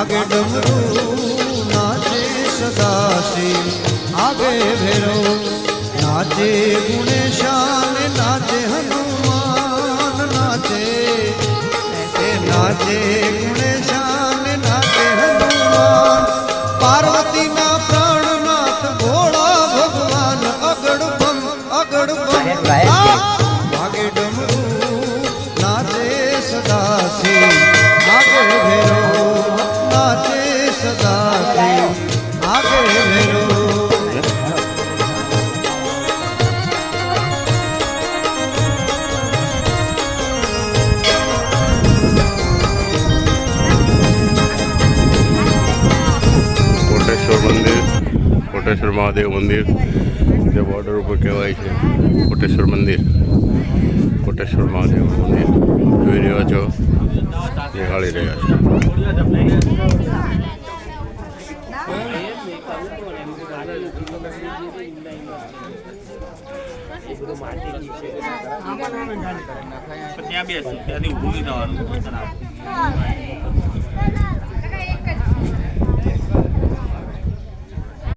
વાગે ડમરું નાચે સદાશિવ આગે ભેરવ નાચે ગુણેશાન નાચે હનુમાન નાચે નાચે ગુણેશાન નાચે હનુમાન પાર્વતીના પ્રાણનાથ ભોળા ભગવાન અગડ બમ વાગે ડમરું નાચે સદાશિવ આગે ભેરવ નાચે સદાશિવ આગે ભેરવ कोटेश्वर महादेव मंदिर जो बॉर्डर पर कहवाय है कोटेश्वर मंदिर कोटेश्वर महादेव मंदिर જોઈ રહ્યા છો નિહાળી રહ્યા છો ત્યાં બેસું ત્યાંથી ઊભું થવાનું